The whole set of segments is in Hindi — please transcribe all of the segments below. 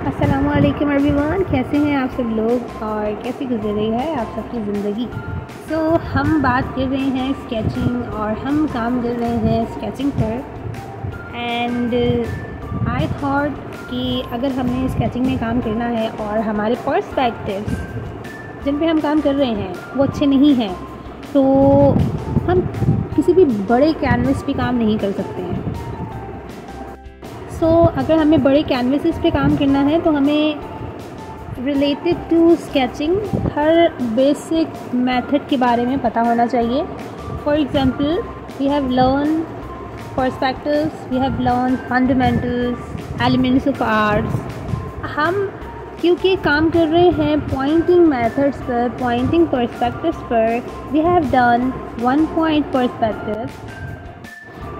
अस्सलामुअलैकुम एवरीवन, कैसे हैं आप सब लोग और कैसी गुजर रही है आप सबकी ज़िंदगी। हम बात कर रहे हैं स्केचिंग और हम काम कर रहे हैं स्केचिंग पर। एंड आई थॉट कि अगर हमें स्केचिंग में काम करना है और हमारे पर्सपेक्टिव्स जिन पे हम काम कर रहे हैं वो अच्छे नहीं हैं, तो हम किसी भी बड़े कैनवस पे काम नहीं कर सकते हैं। अगर हमें बड़े कैनवसेस पे काम करना है तो हमें रिलेटेड टू स्केचिंग हर बेसिक मेथड के बारे में पता होना चाहिए। For example, we have learn perspectives, we have learn fundamentals, elements of arts. हम क्योंकि काम कर रहे हैं पॉइंटिंग मेथड्स पर, पॉइंटिंग पर्सपेक्टिव्स पर, we have done one point perspective,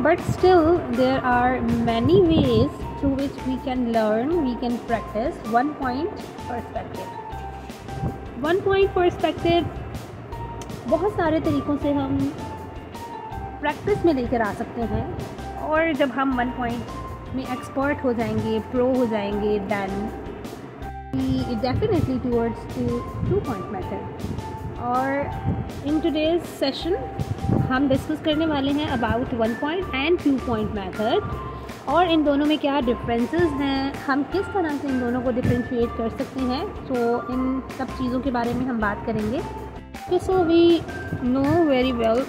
but still there are many ways through which we can learn, we can practice one point perspective. One point perspective बहुत सारे तरीक़ों से हम प्रैक्टिस में लेकर आ सकते हैं, और जब हम वन पॉइंट में एक्सपर्ट हो जाएंगे, प्रो हो जाएंगे, then we definitely towards to two point method. और इन टुडेज़ सेशन हम डिस्कस करने वाले हैं about one point and two point method, और इन दोनों में क्या डिफरेंसेस हैं, हम किस तरह से इन दोनों को डिफ्रेंशिएट कर सकते हैं। इन सब चीज़ों के बारे में हम बात करेंगे। So we know very well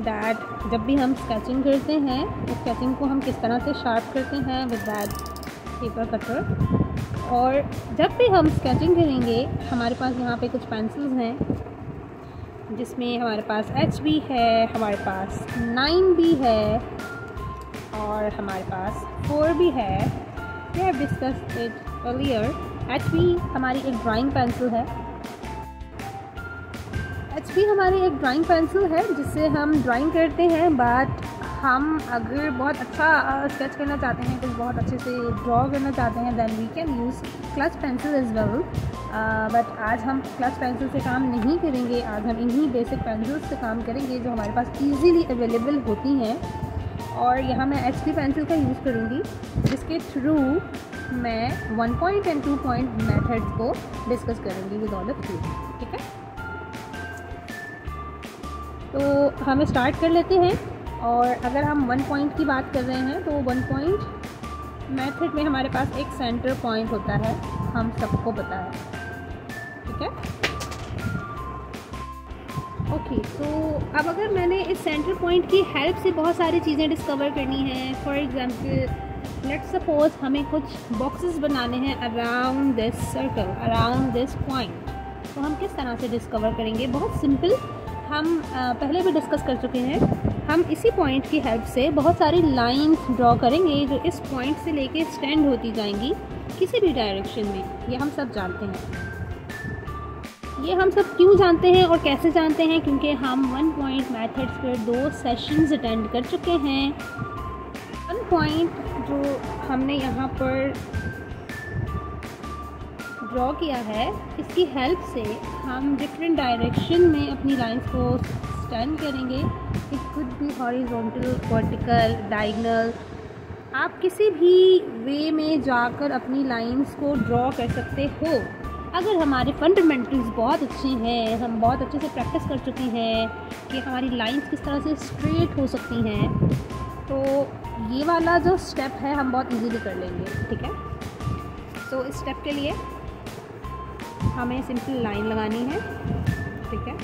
that जब भी हम स्केचिंग करते हैं, स्केचिंग को हम किस तरह से शार्प करते हैं विद दैट पेपर कटर। और जब भी हम स्केचिंग करेंगे, हमारे पास यहाँ पे कुछ पेंसिल्स हैं जिसमें हमारे पास HB है, हमारे पास 9B है और हमारे पास 4B है। We have discussed it earlier. HB हमारी एक ड्राइंग पेंसिल है। HB हमारी एक ड्राइंग पेंसिल है जिससे हम ड्राइंग करते हैं, बट हम अगर बहुत अच्छा स्केच करना चाहते हैं, कुछ बहुत अच्छे से ड्रॉ करना चाहते हैं, then we can use clutch pencil as well. But आज हम क्लच पेंसिल से काम नहीं करेंगे। आज हम इन्हीं बेसिक पेंसिल्स से काम करेंगे जो हमारे पास इजीली अवेलेबल होती हैं। और यहाँ मैं HB पेंसिल का यूज़ करूँगी, जिसके थ्रू मैं one point and two point methods को डिस्कस करूँगी विद ऑल ऑफ यू। ठीक है, तो हम स्टार्ट कर लेते हैं। और अगर हम वन पॉइंट की बात कर रहे हैं तो वन पॉइंट मेथड में हमारे पास एक सेंटर पॉइंट होता है, हम सबको पता है। ठीक है, ओके। तो अब अगर मैंने इस सेंटर पॉइंट की हेल्प से बहुत सारी चीज़ें डिस्कवर करनी है, फॉर एग्जांपल लेट्स सपोज हमें कुछ बॉक्सेस बनाने हैं around this circle, around this point, तो हम किस तरह से डिस्कवर करेंगे? बहुत सिंपल, हम पहले भी डिस्कस कर चुके हैं। हम इसी पॉइंट की हेल्प से बहुत सारी लाइंस ड्रॉ करेंगे जो इस पॉइंट से लेके एक्सटेंड होती जाएंगी किसी भी डायरेक्शन में। ये हम सब जानते हैं। ये हम सब क्यों जानते हैं और कैसे जानते हैं? क्योंकि हम वन पॉइंट मेथड्स पर 2 सेशंस अटेंड कर चुके हैं। वन पॉइंट जो हमने यहाँ पर ड्रॉ किया है, इसकी हेल्प से हम डिफरेंट डायरेक्शन में अपनी लाइंस को स्टैंड करेंगे। It could be horizontal, vertical, diagonal. आप किसी भी वे में जाकर अपनी लाइंस को ड्रॉ कर सकते हो। अगर हमारे फंडामेंटल्स बहुत अच्छे हैं, हम बहुत अच्छे से प्रैक्टिस कर चुके हैं कि हमारी लाइंस किस तरह से स्ट्रेट हो सकती हैं, तो ये वाला जो स्टेप है हम बहुत इजीली कर लेंगे। ठीक है, तो इस स्टेप के लिए हमें सिंपल लाइन लगानी है। ठीक है,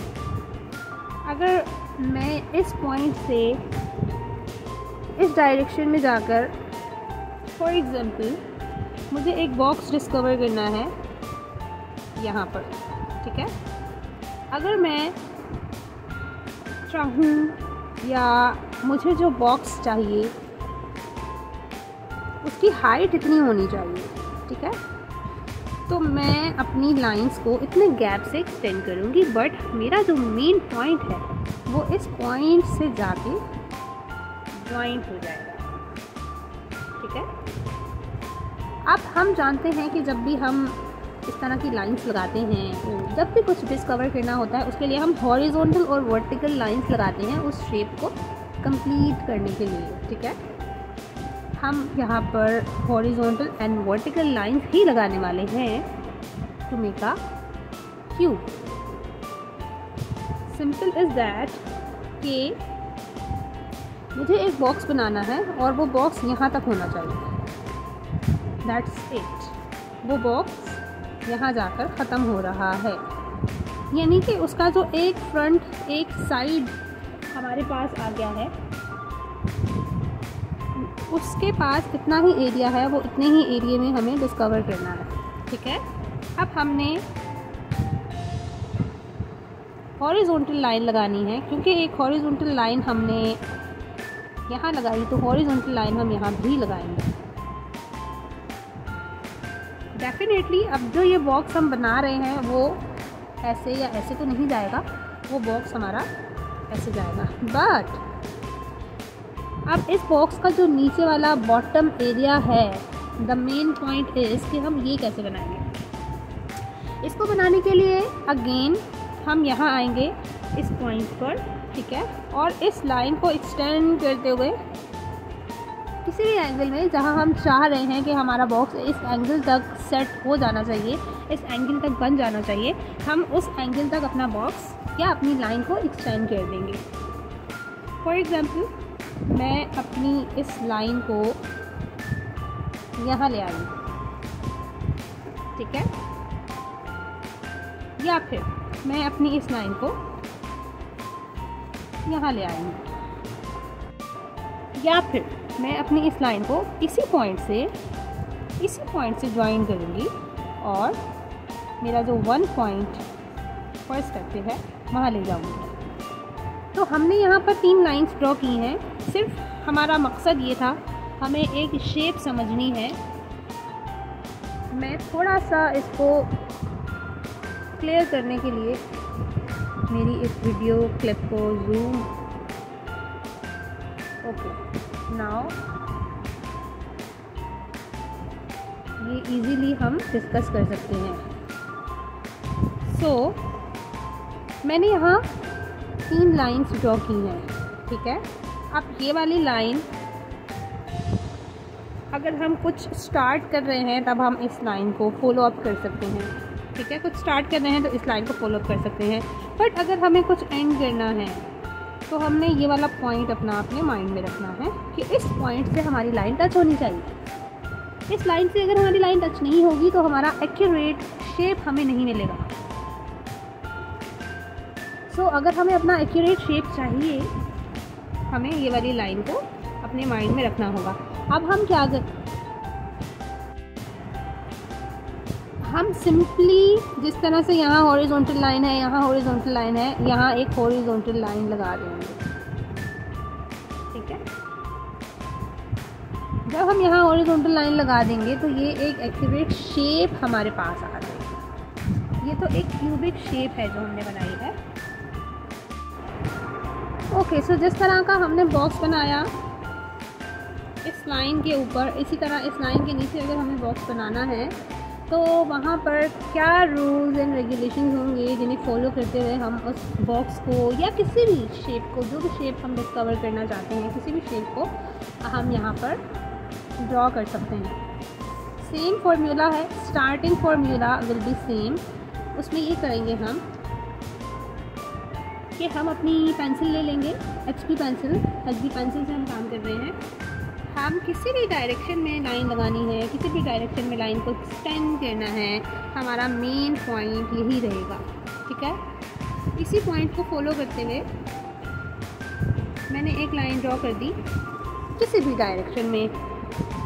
अगर मैं इस पॉइंट से इस डायरेक्शन में जाकर, फॉर एग्जांपल मुझे एक बॉक्स डिस्कवर करना है यहाँ पर। ठीक है, अगर मैं चाहूँ या मुझे जो बॉक्स चाहिए उसकी हाइट इतनी होनी चाहिए, ठीक है, तो मैं अपनी लाइंस को इतने गैप से एक्सटेंड करूँगी, बट मेरा जो मेन पॉइंट है वो इस पॉइंट से जाके ज्वाइंट हो जाएगा। ठीक है, अब हम जानते हैं कि जब भी हम इस तरह की लाइंस लगाते हैं, तो जब भी कुछ डिस्कवर करना होता है उसके लिए हम हॉरिजॉन्टल और वर्टिकल लाइंस लगाते हैं उस शेप को कंप्लीट करने के लिए। ठीक है, हम यहाँ पर हॉरिजॉन्टल एंड वर्टिकल लाइंस ही लगाने वाले हैं to make a cube. Simple is that कि मुझे एक बॉक्स बनाना है और वो बॉक्स यहाँ तक होना चाहिए, दैट्स इट। वो बॉक्स यहाँ जाकर ख़त्म हो रहा है, यानी कि उसका जो एक फ्रंट एक साइड हमारे पास आ गया है, उसके पास इतना ही एरिया है, वो इतने ही एरिया में हमें डिस्कवर करना है। ठीक है, अब हमने हॉरिजॉन्टल लाइन लगानी है, क्योंकि एक हॉरिजॉन्टल लाइन हमने यहाँ लगाई तो हॉरिजॉन्टल लाइन हम यहाँ भी लगाएंगे। डेफिनेटली अब जो ये बॉक्स हम बना रहे हैं वो ऐसे या ऐसे तो नहीं जाएगा, वो बॉक्स हमारा ऐसे जाएगा। बट अब इस बॉक्स का जो नीचे वाला बॉटम एरिया है, द मेन पॉइंट इज़ कि हम ये कैसे बनाएंगे। इसको बनाने के लिए अगेन हम यहाँ आएंगे इस पॉइंट पर, ठीक है, और इस लाइन को एक्सटेंड करते हुए किसी भी एंगल में जहाँ हम चाह रहे हैं कि हमारा बॉक्स इस एंगल तक सेट हो जाना चाहिए, इस एंगल तक बन जाना चाहिए, हम उस एंगल तक अपना बॉक्स या अपनी लाइन को एक्सटेंड कर देंगे। फॉर एग्ज़ाम्पल मैं अपनी इस लाइन को यहाँ ले आई, ठीक है, या फिर मैं अपनी इस लाइन को यहाँ ले आऊँगी, या फिर मैं अपनी इस लाइन को इसी पॉइंट से ज्वाइन करूँगी और मेरा जो 1 पॉइंट पर्सपेक्टिव है वहाँ ले जाऊँगी। तो हमने यहाँ पर 3 लाइंस ड्रॉ की हैं। सिर्फ हमारा मकसद ये था, हमें एक शेप समझनी है। मैं थोड़ा सा इसको क्लियर करने के लिए मेरी इस वीडियो क्लिप को जूम, ओके, नाउ ये इजीली हम डिस्कस कर सकते हैं। सो मैंने यहाँ 3 लाइंस ड्रॉ की हैं, ठीक है। अब ये वाली लाइन अगर हम कुछ स्टार्ट कर रहे हैं तब हम इस लाइन को फॉलो अप कर सकते हैं, ठीक है। कुछ स्टार्ट कर रहे हैं तो इस लाइन को फॉलो अप कर सकते हैं। बट अगर हमें कुछ एंड करना है तो हमने ये वाला पॉइंट अपने माइंड में रखना है कि इस पॉइंट से हमारी लाइन टच होनी चाहिए। इस लाइन से अगर हमारी लाइन टच नहीं होगी तो हमारा एक्यूरेट शेप हमें नहीं मिलेगा। सो अगर हमें अपना एक्यूरेट शेप चाहिए, हमें ये वाली लाइन को अपने माइंड में रखना होगा। अब हम क्या करें, हम सिंपली जिस तरह से यहाँ हॉरिजॉन्टल लाइन है, यहाँ हॉरिजॉन्टल लाइन है, यहाँ एक हॉरिजॉन्टल लाइन लगा देंगे, ठीक है। जब हम यहाँ हॉरिजॉन्टल लाइन लगा देंगे तो ये एक एक्यूरेट शेप हमारे पास आ जाएगी। ये तो एक क्यूबिक शेप है जो हमने बनाई है। ओके, सो जिस तरह का हमने बॉक्स बनाया इस लाइन के ऊपर, इसी तरह इस लाइन के नीचे अगर हमें बॉक्स बनाना है तो वहाँ पर क्या रूल्स एंड रेगुलेशंस होंगे जिन्हें फॉलो करते हुए हम उस बॉक्स को या किसी भी शेप को, जो भी शेप हम डिस्कवर करना चाहते हैं, किसी भी शेप को हम यहाँ पर ड्रॉ कर सकते हैं। सेम फार्मूला है, starting formula will be same. उसमें ये करेंगे हम कि हम अपनी पेंसिल ले लेंगे, HB पेंसिल से हम काम कर रहे हैं। हम किसी भी डायरेक्शन में लाइन लगानी है, किसी भी डायरेक्शन में लाइन को एक्सटेंड करना है, हमारा मेन पॉइंट यही रहेगा, ठीक है। इसी पॉइंट को फॉलो करते हुए मैंने एक लाइन ड्रॉ कर दी किसी भी डायरेक्शन में।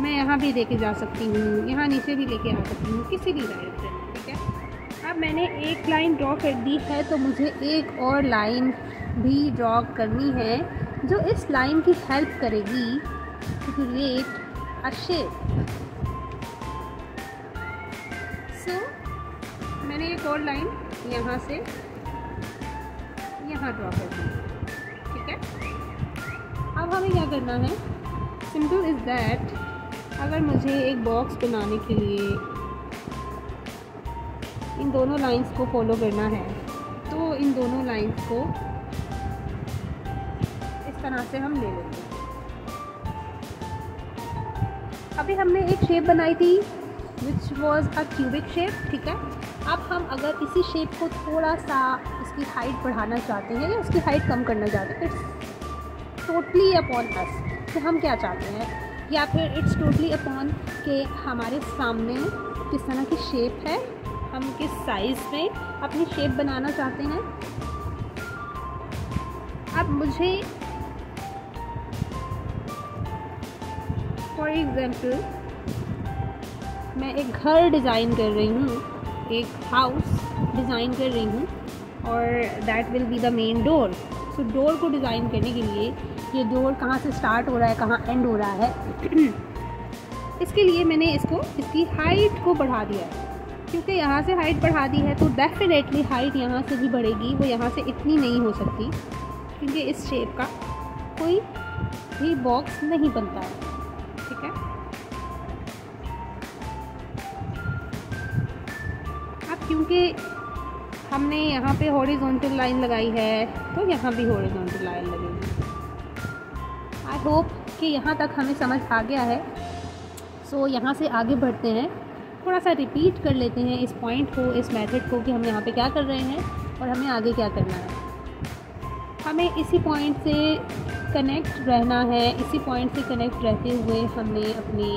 मैं यहाँ भी लेके जा सकती हूँ, यहाँ नीचे भी लेके आ सकती हूँ, किसी भी डायरेक्शन में, ठीक है। अब मैंने एक लाइन ड्रॉ कर दी है तो मुझे एक और लाइन भी ड्रॉ करनी है जो इस लाइन की हेल्प करेगी to create a shape. So मैंने एक और लाइन यहाँ से यहाँ ड्रॉ कर दी, ठीक है। अब हमें क्या करना है, सिंपल इज़ दैट, अगर मुझे एक बॉक्स बनाने के लिए इन दोनों लाइंस को फॉलो करना है तो इन दोनों लाइंस को इस तरह से हम ले लेंगे। अभी हमने एक शेप बनाई थी which was a cubic shape, ठीक है। अब हम अगर इसी शेप को थोड़ा सा इसकी हाइट बढ़ाना चाहते हैं या इसकी हाइट कम करना चाहते हैं, इट्स टोटली अपॉन अस कि हम क्या चाहते हैं, या फिर इट्स टोटली अपॉन कि हमारे सामने किस तरह की शेप है, हम किस साइज़ में अपनी शेप बनाना चाहते हैं। अब मुझे फॉर एग्ज़ाम्पल मैं एक घर डिज़ाइन कर रही हूँ, एक हाउस डिज़ाइन कर रही हूँ, और that will be the main door. So door को डिज़ाइन करने के लिए ये डोर कहाँ से स्टार्ट हो रहा है, कहाँ एंड हो रहा है, इसके लिए मैंने इसकी हाइट को बढ़ा दिया है। क्योंकि यहाँ से हाइट बढ़ा दी है तो डेफिनेटली हाइट यहाँ से भी बढ़ेगी, वो यहाँ से इतनी नहीं हो सकती क्योंकि इस शेप का कोई भी बॉक्स नहीं बनता है, ठीक है। अब क्योंकि हमने यहाँ पे हॉरिजॉन्टल लाइन लगाई है तो यहाँ भी हॉरिजॉन्टल लाइन लगेगी। आई होप कि यहाँ तक हमें समझ आ गया है। सो यहाँ से आगे बढ़ते हैं, थोड़ा सा रिपीट कर लेते हैं इस पॉइंट को, इस मेथड को कि हम यहाँ पे क्या कर रहे हैं और हमें आगे क्या करना है। हमें इसी पॉइंट से कनेक्ट रहना है, इसी पॉइंट से कनेक्ट रहते हुए हमने अपने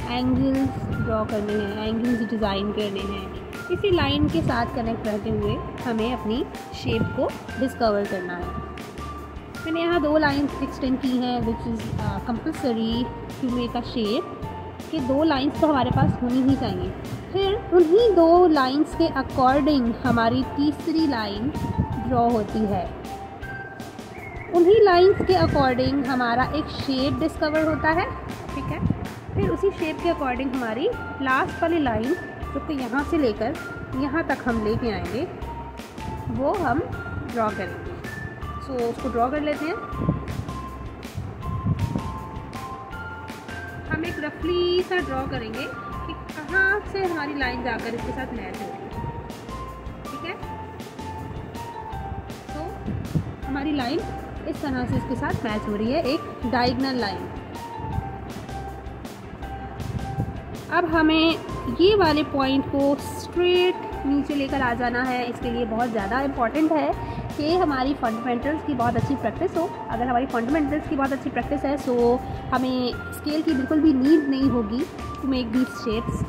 एंगल्स ड्रॉ करने हैं, एंगल्स डिज़ाइन करने हैं। इसी लाइन के साथ कनेक्ट रहते हुए हमें अपनी शेप को डिस्कवर करना है। मैंने यहाँ 2 लाइन्स एक्सटेंड की हैं which is compulsory to make a shape, कि 2 लाइंस तो हमारे पास होनी ही चाहिए। फिर उन्हीं 2 लाइंस के अकॉर्डिंग हमारी तीसरी लाइन ड्रॉ होती है। उन्हीं लाइंस के अकॉर्डिंग हमारा एक शेप डिस्कवर होता है, ठीक है। फिर उसी शेप के अकॉर्डिंग हमारी लास्ट वाली लाइन जो कि यहाँ से लेकर यहाँ तक हम लेके आएंगे वो हम ड्रॉ करेंगे। सो उसको ड्रॉ कर लेते हैं। हम एक रफली सा ड्रॉ करेंगे कि कहाँ से हमारी लाइन जाकर इसके साथ मैच होगी, ठीक है। तो हमारी लाइन इस तरह से इसके साथ मैच हो रही है, एक डायगोनल लाइन। अब हमें ये वाले पॉइंट को स्ट्रेट नीचे लेकर आ जाना है। इसके लिए बहुत ज़्यादा इम्पॉर्टेंट है कि हमारी फंडामेंटल्स की बहुत अच्छी प्रैक्टिस हो। अगर हमारी फंडामेंटल्स की बहुत अच्छी प्रैक्टिस है सो हमें स्केल की बिल्कुल भी नीड नहीं होगी टू मेक दीज शेप्स।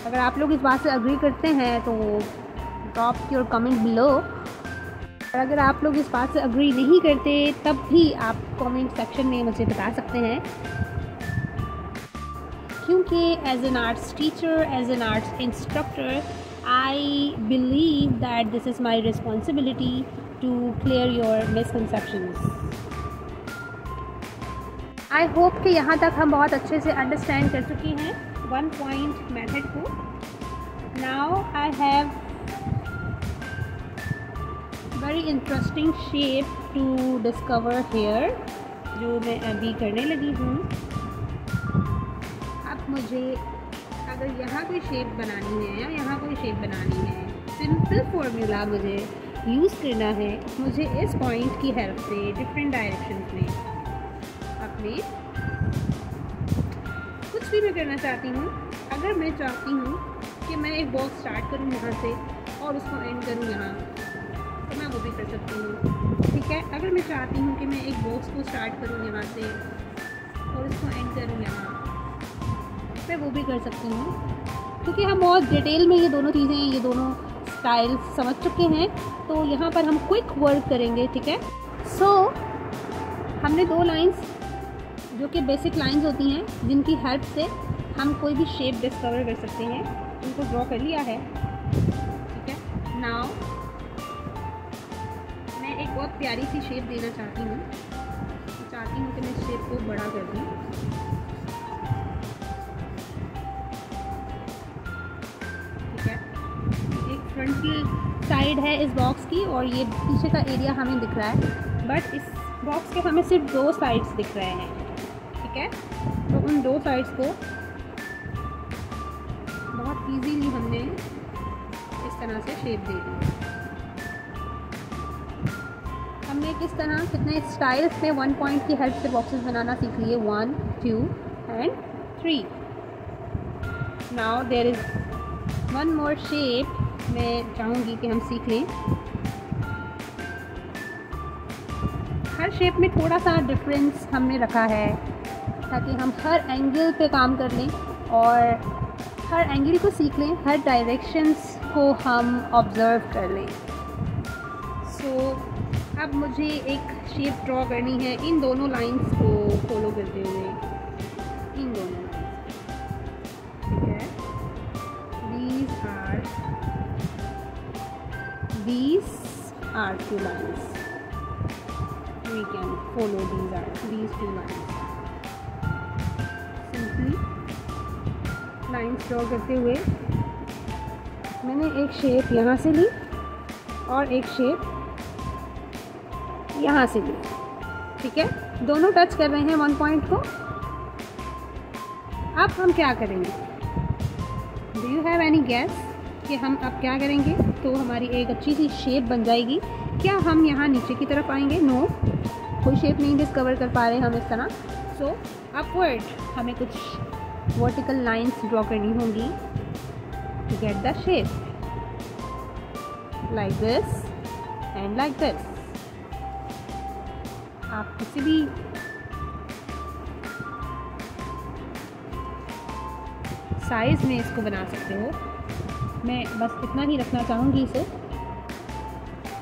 अगर आप लोग इस बात से अग्री करते हैं तो ड्रॉप योर कमेंट बिलो, और अगर आप लोग इस बात से अग्री नहीं करते तब भी आप कमेंट सेक्शन में मुझे बता सकते हैं, क्योंकि as an arts teacher, as an arts instructor, I believe that this is my responsibility to clear your misconceptions. I hope कि यहाँ तक हम बहुत अच्छे से अंडरस्टैंड कर चुके हैं 1 पॉइंट मेथड को। Now I have very interesting shape to discover here, जो मैं अभी करने लगी हूँ। अब मुझे अगर यहाँ कोई शेप बनानी है या यहाँ कोई शेप बनानी है, सिंपल फॉर्मूला मुझे यूज़ करना है। मुझे इस पॉइंट की हेल्प से डिफरेंट डायरेक्शंस में अपने कुछ भी मैं करना चाहती हूँ। अगर मैं चाहती हूँ कि मैं एक बॉक्स स्टार्ट करूँ यहाँ से और उसको एंड करूँ यहाँ, तो मैं वो भी कर सकती हूँ, ठीक है। अगर मैं चाहती हूँ कि मैं एक बॉक्स को स्टार्ट करूँ यहाँ से और उसको एंड करूँ यहाँ, मैं वो भी कर सकती हूँ। क्योंकि हम बहुत डिटेल में ये दोनों चीज़ें, ये दोनों स्टाइल समझ चुके हैं, तो यहाँ पर हम क्विक वर्क करेंगे, ठीक है। सो हमने 2 लाइंस जो कि बेसिक लाइंस होती हैं जिनकी हेल्प से हम कोई भी शेप डिस्कवर कर सकते हैं, उनको ड्रॉ कर लिया है, ठीक है। नाउ मैं एक बहुत प्यारी सी शेप देना चाहती हूँ कि मैं शेप को बड़ा कर दूँ, ठीक है। एक फ्रंट साइड है इस बॉक्स की और ये पीछे का एरिया हमें दिख रहा है, बट इस बॉक्स के हमें सिर्फ 2 साइड्स दिख रहे हैं, ठीक है। तो उन 2 साइड्स को बहुत इजीली हमने इस तरह से शेप दे दी। हमने किस तरह कितने स्टाइल्स में 1 पॉइंट की हेल्प से बॉक्सेस बनाना सीख लिए, 1, 2 and 3। Now there is one more shape मैं चाहूँगी कि हम सीख लें। हर शेप में थोड़ा सा डिफरेंस हमने रखा है ताकि हम हर एंगल पे काम कर लें और हर एंगल को सीख लें, हर डायरेक्शंस को हम ऑब्ज़र्व कर लें। सो अब मुझे एक शेप ड्रॉ करनी है इन दोनों लाइंस को फॉलो करते हुए, इन दोनों लाइंस, ठीक है। these are 2 lines, we can follow these 2 lines। Simply lines draw करते हुए मैंने एक शेप यहाँ से ली और एक शेप यहाँ से ली, ठीक है। दोनों टच कर रहे हैं 1 पॉइंट को। अब हम क्या करेंगे? Do you have any gas कि हम अब क्या करेंगे? तो हमारी एक अच्छी सी शेप बन जाएगी। क्या हम यहाँ नीचे की तरफ आएंगे? नो, कोई शेप नहीं डिस्कवर कर पा रहे हम इस तरह। सो अपवर्ड हमें कुछ वर्टिकल लाइंस ड्रॉ करनी होंगी to get the shape, like this and like this. आप किसी भी साइज़ में इसको बना सकते हो। मैं बस इतना ही रखना चाहूँगी इसे।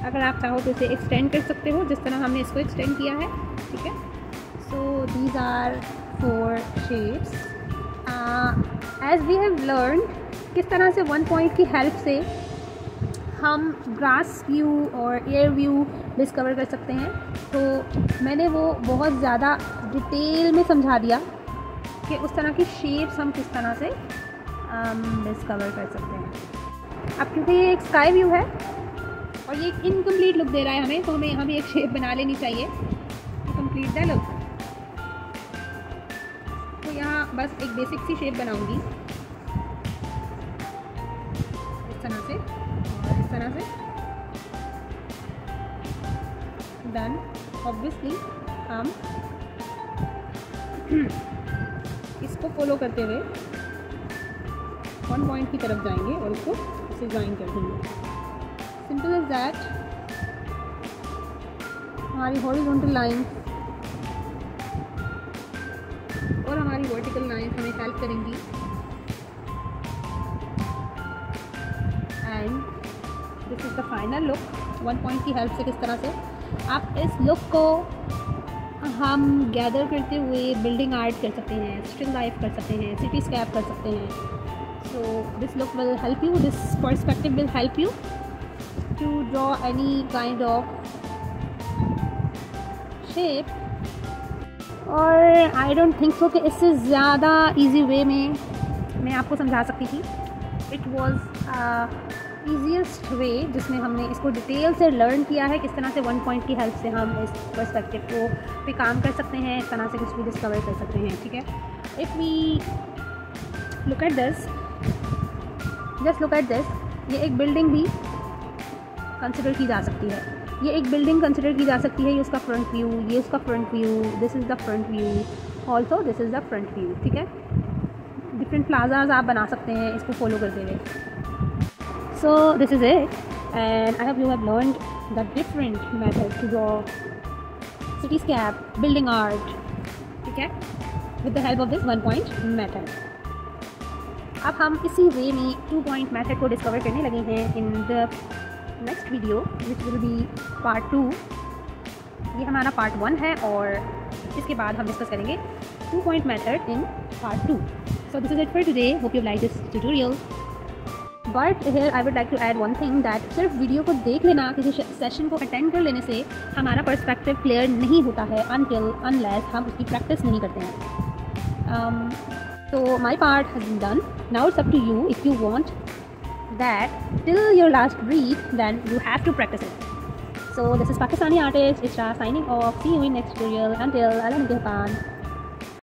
अगर आप चाहो तो इसे एक्सटेंड कर सकते हो जिस तरह हमने इसको एक्सटेंड किया है, ठीक है। So these are 4 shapes. As we have learn किस तरह से 1 पॉइंट की हेल्प से हम ग्रास व्यू और एयर व्यू डिस्कवर कर सकते हैं। तो मैंने वो बहुत ज़्यादा डिटेल में समझा दिया कि उस तरह की शेप्स हम किस तरह से डिस्कवर कर सकते हैं। अब क्योंकि ये एक स्काई व्यू है और ये एक इनकम्प्लीट लुक दे रहा है हमें, तो हमें यहाँ भी एक शेप बना लेनी चाहिए टू कंप्लीट द लुक। तो यहाँ बस एक बेसिक सी शेप बनाऊंगी इस तरह से और इस तरह से। देन ऑब्वियसली हम इसको फॉलो करते हुए 1 पॉइंट की तरफ जाएंगे और उसको इसे ज्वाइन कर देंगे। Simple as that. हमारी हॉरिजॉन्टल लाइन और हमारी वर्टिकल लाइन हमें हेल्प करेंगी and this is the final look. 1 point की हेल्प से किस तरह से आप इस लुक को हम गैदर करते हुए बिल्डिंग आर्ट कर सकते हैं, स्टिल लाइफ कर सकते हैं, सिटी स्कैप कर सकते हैं। So this look will help you, this perspective will help you to draw any kind of shape. और आई डोंट थिंक सो कि इससे ज़्यादा इजी वे में मैं आपको समझा सकती थी। इट वॉज ईजीएस्ट वे जिसमें हमने इसको डिटेल से लर्न किया है किस तरह से 1 पॉइंट की हेल्प से हम इस पर्सपेक्टिव को पे काम कर सकते हैं, इस तरह से कुछ भी डिस्कवर कर सकते हैं, ठीक है। If we look at this, just look at this, ये एक बिल्डिंग भी कंसिडर की जा सकती है। ये एक बिल्डिंग कंसिडर की जा सकती है। ये उसका फ्रंट व्यू, ये उसका front view, this is the front view, also this is the front view, ठीक है। डिफरेंट प्लाजाज आप बना सकते हैं इसको फॉलो करते हुए। So this is it, and I hope you have learned the different methods to draw cityscape, building art, ठीक है, with the help of this 1 point method. अब हम इसी वे में 2 point method को डिस्कवर करने लगे हैं in the next video, which will be part 2. ये हमारा part 1 है और इसके बाद हम डिस्कस करेंगे 2 point method in part 2. So this is it for today. Hope you like this tutorial. But here I would like to add one thing that सिर्फ वीडियो को देख लेना, किसी सेशन को अटेंड कर लेने से हमारा पर्सपेक्टिव क्लियर नहीं होता है unless हम उसकी प्रैक्टिस नहीं करते हैं। So my part has been done. Now it's up to you. If you want that till your last breath, then you have to practice it. So this is Pakistani artist Isra signing off. See you in next tutorial. Until Alam Japan.